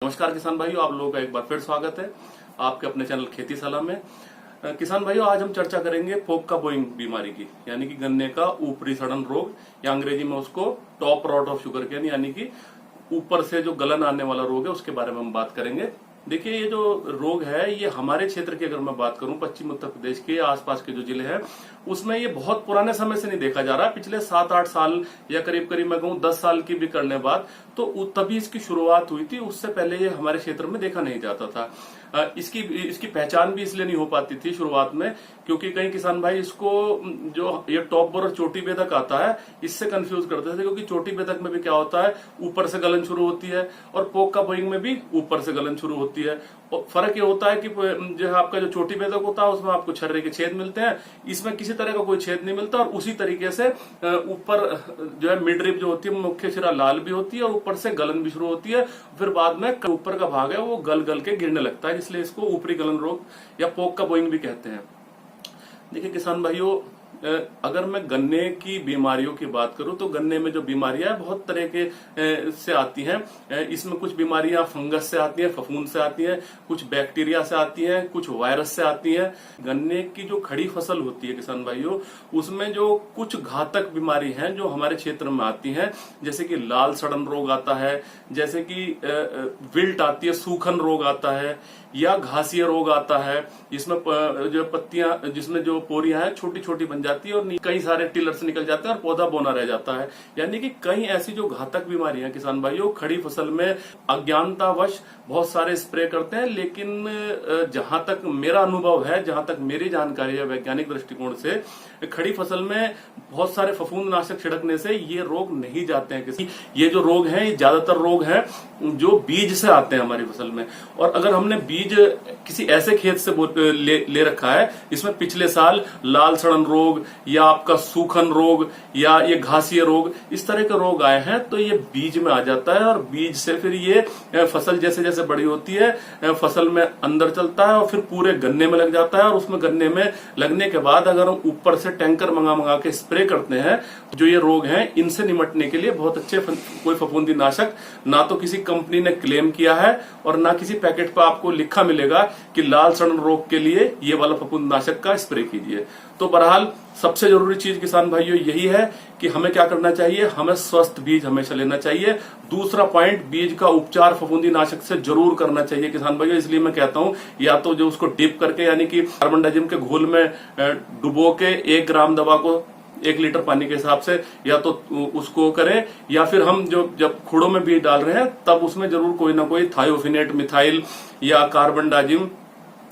नमस्कार किसान भाइयों, आप लोगों का एक बार फिर स्वागत है आपके अपने चैनल खेती सलाह में। किसान भाइयों, आज हम चर्चा करेंगे पोका बोइंग बीमारी की, यानी कि गन्ने का ऊपरी सड़न रोग, या अंग्रेजी में उसको top rot of sugarcane, यानी कि ऊपर से जो गलन आने वाला रोग है उसके बारे में हम बात करेंगे। देखिए, ये जो रोग है ये हमारे क्षेत्र की अगर मैं बात करूं, पश्चिम उत्तर प्रदेश के आसपास के जो जिले हैं उसमें ये बहुत पुराने समय से नहीं देखा जा रहा। पिछले 7-8 साल या करीब करीब मैं कहूं 10 साल की भी करने बाद तो तभी इसकी शुरुआत हुई थी। उससे पहले ये हमारे क्षेत्र में देखा नहीं जाता था। इसकी पहचान भी इसलिए नहीं हो पाती थी शुरुआत में, क्योंकि कई किसान भाई इसको जो ये टॉप बोर और चोटी बेधक आता है इससे कंफ्यूज करते थे, क्योंकि चोटी बेधक में भी क्या होता है, ऊपर से गलन शुरू होती है, और पोका बोइंग में भी ऊपर से गलन शुरू होती है। और फर्क ये होता है कि जो आपका जो चोटी बेधक होता है उसमें आपको छर्रे के छेद मिलते हैं, इसमें किसी तरह का कोई छेद नहीं मिलता, और उसी तरीके से ऊपर जो है मिड रिब जो होती है, मुख्य सिरा लाल भी होती है और ऊपर से गलन भी शुरू होती है। फिर बाद में ऊपर का भाग है वो गल गल के गिरने लगता है, इसलिए इसको ऊपरी गलन रोग या पोका बोइंग भी कहते हैं। देखिए किसान भाइयों, अगर मैं गन्ने की बीमारियों की बात करूं तो गन्ने में जो बीमारियां बहुत तरह के से आती हैं। इसमें कुछ बीमारियां फंगस से आती हैं, फफूंद से आती हैं, कुछ बैक्टीरिया से आती हैं, कुछ वायरस से आती हैं। गन्ने की जो खड़ी फसल होती है किसान भाइयों, उसमें जो कुछ घातक बीमारी हैं जो हमारे क्षेत्र में आती हैं, जैसे कि लाल सड़न रोग आता है, जैसे कि विल्ट आती है, सूखन रोग आता है, या घासीय रोग आता है, जिसमें जो पत्तियां, जिसमें जो पोरियां हैं छोटी छोटी बन जाती है और कई सारे टिलर्स निकल जाते हैं और पौधा बोना रह जाता है। यानी कि कई ऐसी जो घातक बीमारियां किसान भाइयों खड़ी फसल में अज्ञानतावश बहुत सारे स्प्रे करते हैं, लेकिन जहां तक मेरा अनुभव है, जहां तक मेरी जानकारी है वैज्ञानिक दृष्टिकोण से, खड़ी फसल में बहुत सारे फफूंद नाशक छिड़कने से ये रोग नहीं जाते हैं। किसी ये जो रोग हैं, ये ज्यादातर रोग हैं जो बीज से आते हैं हमारी फसल में। और अगर हमने बीज किसी ऐसे खेत से ले रखा है इसमें पिछले साल लाल सड़न रोग या आपका सूखन रोग या ये घासीय रोग, इस तरह के रोग आए हैं, तो ये बीज में आ जाता है, और बीज से फिर ये फसल जैसे जैसे बड़ी होती है फसल में अंदर चलता है और फिर पूरे गन्ने में लग जाता है। और उसमें गन्ने में लगने के बाद अगर हम ऊपर से टैंकर मंगा के स्प्रे करते हैं, जो ये रोग हैं इनसे निपटने के लिए बहुत अच्छे कोई फफूंदी नाशक ना तो किसी कंपनी ने क्लेम किया है और ना किसी पैकेट पर आपको लिखा मिलेगा कि लाल सड़न रोग के लिए ये वाला फफूंद नाशक का स्प्रे कीजिए। तो बहरहाल सबसे जरूरी चीज किसान भाइयों यही है कि हमें क्या करना चाहिए, हमें स्वस्थ बीज हमेशा लेना चाहिए। दूसरा पॉइंट, बीज का उपचार फफूंदी नाशक से जरूर करना चाहिए किसान भाइयों। इसलिए मैं कहता हूं, या तो जो उसको डिप करके यानी कि कार्बनडाजिम के घोल में डुबो के 1 ग्राम दवा को 1 लीटर पानी के हिसाब से या तो उसको करें, या फिर हम जब खुड़ों में बीज डाल रहे हैं तब उसमें जरूर कोई ना कोई थायोफिनेट, मिथाइल या कार्बनडाजिम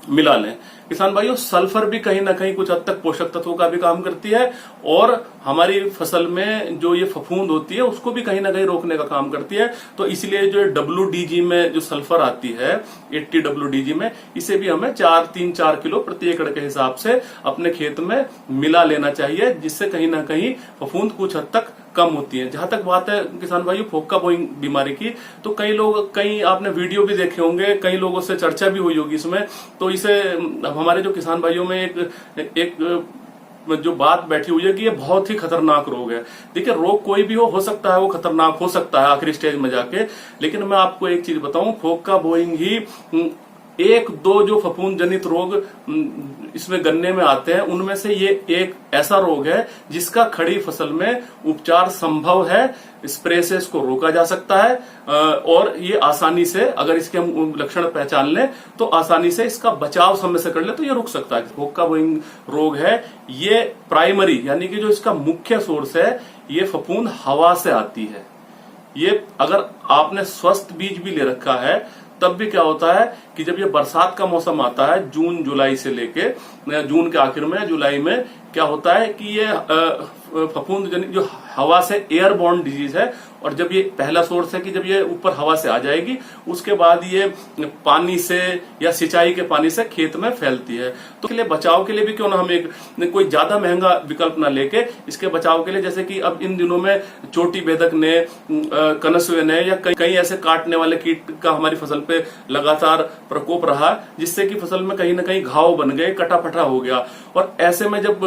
मिला लें। किसान भाइयों, सल्फर भी कहीं ना कहीं कुछ हद तक पोषक तत्वों का भी काम करती है, और हमारी फसल में जो ये फफूंद होती है उसको भी कहीं ना कहीं रोकने का काम करती है। तो इसलिए जो WDG में जो सल्फर आती है 80 WDG में, इसे भी हमें 3-4 किलो प्रति एकड़ के हिसाब से अपने खेत में मिला लेना चाहिए, जिससे कहीं ना कहीं फफूंद कुछ हद तक कम होती है। जहां तक बात है किसान भाइयों पोका बोइंग बीमारी की, तो कई आपने वीडियो भी देखे होंगे, कई लोगों से चर्चा भी हुई होगी इसमें। तो इसे हमारे जो किसान भाइयों में एक जो बात बैठी हुई है कि ये बहुत ही खतरनाक रोग है। देखिए, रोग कोई भी हो सकता है वो खतरनाक हो सकता है आखिरी स्टेज में जाके, लेकिन मैं आपको एक चीज बताऊं, पोका बोइंग ही 1-2 जो फफूंद जनित रोग इसमें गन्ने में आते हैं, उनमें से ये एक ऐसा रोग है जिसका खड़ी फसल में उपचार संभव है। स्प्रे से इसको रोका जा सकता है, और ये आसानी से, अगर इसके हम लक्षण पहचान लें तो आसानी से इसका बचाव समय से कर ले तो ये रुक सकता है। पोका बोइंग रोग है ये प्राइमरी, यानी कि जो इसका मुख्य सोर्स है, ये फफूंद हवा से आती है। ये अगर आपने स्वस्थ बीज भी ले रखा है तब भी क्या होता है कि जब ये बरसात का मौसम आता है, जून जुलाई से लेके जून के आखिर में जुलाई में, क्या होता है कि ये फफूंद जनित जो हवा से एयरबॉर्न डिजीज है, और जब ये पहला सोर्स है कि जब ये ऊपर हवा से आ जाएगी उसके बाद ये पानी से या सिंचाई के पानी से खेत में फैलती है। तो इसके लिए बचाव के लिए भी क्यों ना हम एक कोई ज्यादा महंगा विकल्प ना लेके इसके बचाव के लिए, जैसे कि अब इन दिनों में चोटी बेधक ने, कनसुए ने, या कई ऐसे काटने वाले कीट का हमारी फसल पे लगातार प्रकोप रहा, जिससे कि फसल में कहीं ना कहीं घाव बन गए, कटा-फटा हो गया। और ऐसे में जब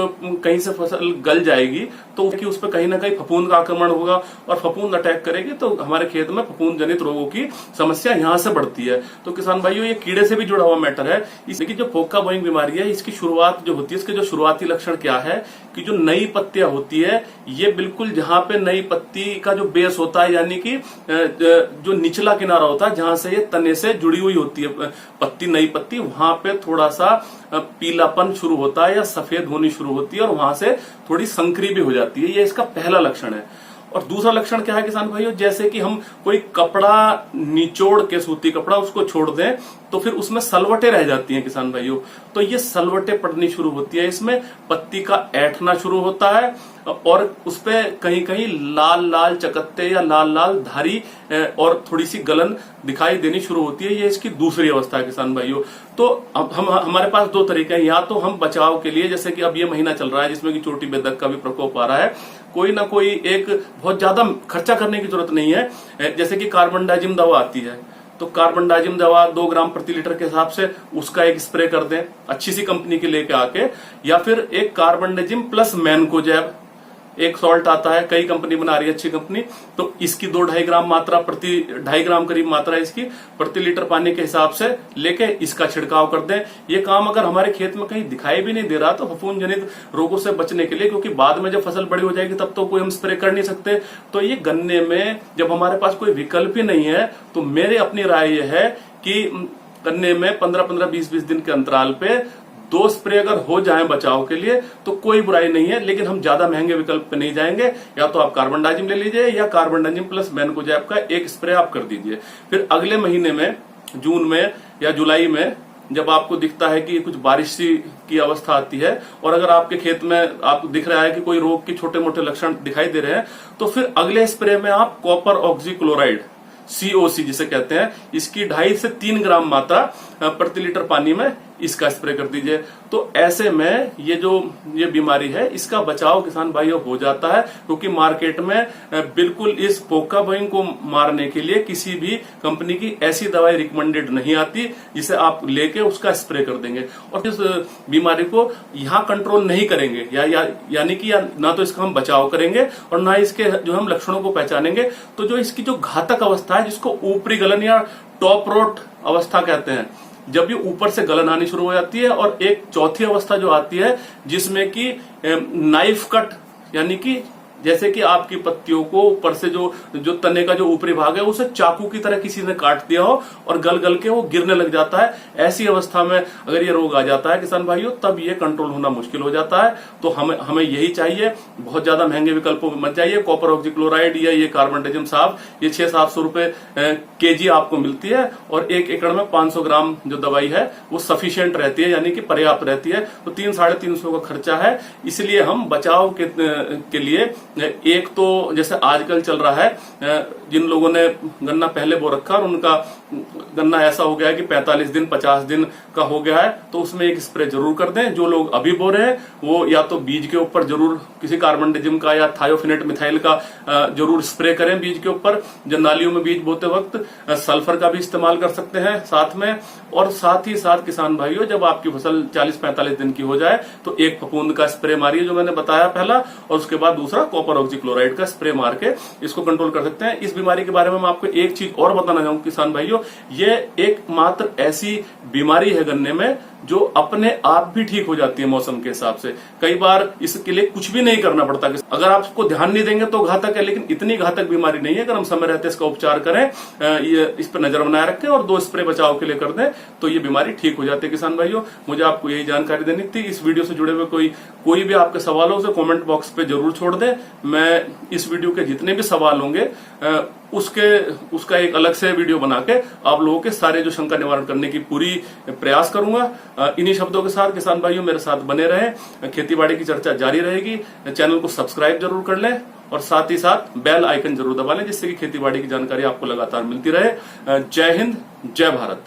कहीं से फसल गल जाएगी तो उस पर कहीं ना कहीं फफूंद का आक्रमण होगा, और फफूंद अटैक करेगी तो हमारे खेत में फफूंद जनित रोगों की समस्या यहाँ से बढ़ती है। तो किसान भाइयों, ये कीड़े से भी जुड़ा हुआ मैटर है। इसकी जो फोका बोइंग बीमारी है, इसकी शुरुआत जो होती है, इसके जो शुरुआती लक्षण क्या है कि जो नई पत्तियां होती है, ये बिल्कुल जहां पे नई पत्ती का जो बेस होता है, यानी कि जो निचला किनारा होता है जहां से ये तने से जुड़ी हुई होती है पत्ती, नई पत्ती, वहां पे थोड़ा सा पीलापन शुरू होता है या सफेद होनी शुरू होती है और वहां से थोड़ी संकरी भी हो जाती है। ये इसका पहला लक्षण है। और दूसरा लक्षण क्या है किसान भाइयों, जैसे कि हम कोई कपड़ा निचोड़ के, सूती कपड़ा उसको छोड़ दें तो फिर उसमें सलवटें रह जाती हैं किसान भाइयों, तो ये सलवटें पड़नी शुरू होती है, इसमें पत्ती का ऐंठना शुरू होता है और उसपे कहीं कहीं लाल लाल चकत्ते या लाल लाल धारी और थोड़ी सी गलन दिखाई देनी शुरू होती है। ये इसकी दूसरी अवस्था है किसान भाइयों। तो अब हमारे पास दो तरीके हैं, या तो हम बचाव के लिए, जैसे कि अब ये महीना चल रहा है जिसमें कि चोटी बेधक का भी प्रकोप आ रहा है, कोई ना कोई एक बहुत ज्यादा खर्चा करने की जरूरत नहीं है, जैसे कि कार्बनडाजिम दवा आती है, तो कार्बनडाजिम दवा 2 ग्राम प्रति लीटर के हिसाब से उसका एक स्प्रे कर दें अच्छी सी कंपनी के लेके आके, या फिर एक कार्बनडाजिम प्लस मैनकोजैब, एक सॉल्ट आता है, कई कंपनी बना रही है अच्छी कंपनी, तो इसकी 2-2.5 ग्राम मात्रा, 2.5 ग्राम करीब मात्रा इसकी प्रति लीटर पानी के हिसाब से लेके इसका छिड़काव कर दें। ये काम अगर हमारे खेत में कहीं दिखाई भी नहीं दे रहा तो फफूंद जनित रोगों से बचने के लिए, क्योंकि बाद में जब फसल बड़ी हो जाएगी तब तो कोई हम स्प्रे कर नहीं सकते, तो ये गन्ने में जब हमारे पास कोई विकल्प ही नहीं है, तो मेरे अपनी राय यह है कि गन्ने में 15-15, 20-20 दिन के अंतराल पे 2 स्प्रे अगर हो जाएं बचाव के लिए तो कोई बुराई नहीं है, लेकिन हम ज्यादा महंगे विकल्प पे नहीं जाएंगे। या तो आप कार्बनडाजिम ले लीजिए या कार्बनडाजिम प्लस मैनकोजैब का एक स्प्रे आप कर दीजिए। फिर अगले महीने में, जून में या जुलाई में, जब आपको दिखता है कि कुछ बारिश की अवस्था आती है और अगर आपके खेत में आपको दिख रहा है कि कोई रोग के छोटे मोटे लक्षण दिखाई दे रहे हैं, तो फिर अगले स्प्रे में आप कॉपर ऑक्सीक्लोराइड, COC जिसे कहते हैं, इसकी 2.5 से 3 ग्राम मात्रा प्रति लीटर पानी में इसका स्प्रे कर दीजिए। तो ऐसे में ये बीमारी है, इसका बचाव किसान भाइयों हो जाता है, क्योंकि मार्केट में बिल्कुल इस फोका बोइंग को मारने के लिए किसी भी कंपनी की ऐसी दवाई रिकमेंडेड नहीं आती जिसे आप लेके उसका स्प्रे कर देंगे और इस बीमारी को यहाँ कंट्रोल नहीं करेंगे, यानी कि ना तो इसका हम बचाव करेंगे और ना इसके जो हम लक्षणों को पहचानेंगे, तो जो इसकी जो घातक अवस्था है, जिसको ऊपरी गलन या टॉप रोट अवस्था कहते हैं, जब ये ऊपर से गलन आनी शुरू हो जाती है, और एक चौथी अवस्था जो आती है जिसमें कि नाइफ कट, यानी कि जैसे कि आपकी पत्तियों को ऊपर से जो तने का जो ऊपरी भाग है उसे चाकू की तरह किसी ने काट दिया हो और गल गल के वो गिरने लग जाता है, ऐसी अवस्था में अगर ये रोग आ जाता है किसान भाइयों, तब ये कंट्रोल होना मुश्किल हो जाता है। तो हमें यही चाहिए, बहुत ज्यादा महंगे विकल्पों में मत जाइए। कॉपर ऑक्सीक्लोराइड या ये कार्बनडाजिम साहब, ये 600-700 रुपए केजी आपको मिलती है और 1 एकड़ में 500 ग्राम जो दवाई है वो सफिशियंट रहती है, यानी कि पर्याप्त रहती है। तो 300-350 का खर्चा है। इसलिए हम बचाव के लिए एक तो जैसे आजकल चल रहा है, जिन लोगों ने गन्ना पहले बो रखा और उनका गन्ना ऐसा हो गया है कि 45 दिन 50 दिन का हो गया है, तो उसमें एक स्प्रे जरूर कर दें। जो लोग अभी बो रहे हैं वो या तो बीज के ऊपर जरूर किसी कार्बनडाजिम का या थायोफिनेट मिथाइल का जरूर स्प्रे करें बीज के ऊपर। जो नालियों में बीज बोते वक्त सल्फर का भी इस्तेमाल कर सकते हैं साथ में। और साथ ही साथ किसान भाइयों, जब आपकी फसल 40-45 दिन की हो जाए तो एक फफूंद का स्प्रे मारिए जो मैंने बताया पहला, और उसके बाद दूसरा कॉपर ऑक्सीक्लोराइड का स्प्रे मार के इसको कंट्रोल कर सकते हैं। इस बीमारी के बारे में मैं आपको एक चीज और बताना चाहूंगा किसान भाइयों, ये एकमात्र ऐसी बीमारी है गन्ने में जो अपने आप भी ठीक हो जाती है मौसम के हिसाब से। कई बार इसके लिए कुछ भी नहीं करना पड़ता। अगर आप उसको ध्यान नहीं देंगे तो घातक है, लेकिन इतनी घातक बीमारी नहीं है। अगर हम समय रहते इसका उपचार करें, ये इस पर नजर बनाए रखें और 2 स्प्रे बचाव के लिए कर दें, तो ये बीमारी ठीक हो जाती है किसान भाइयों। मुझे आपको यही जानकारी देनी थी। इस वीडियो से जुड़े हुए कोई भी आपके सवाल हो उसे कमेंट बॉक्स पे जरूर छोड़ दें। मैं इस वीडियो के जितने भी सवाल होंगे उसका एक अलग से वीडियो बना के आप लोगों के सारे जो शंका निवारण करने की पूरी प्रयास करूंगा। इन्हीं शब्दों के साथ किसान भाइयों मेरे साथ बने रहें, खेतीबाड़ी की चर्चा जारी रहेगी। चैनल को सब्सक्राइब जरूर कर लें और साथ ही साथ बेल आइकन जरूर दबा लें, जिससे कि खेतीबाड़ी की जानकारी आपको लगातार मिलती रहे। जय हिंद, जय भारत।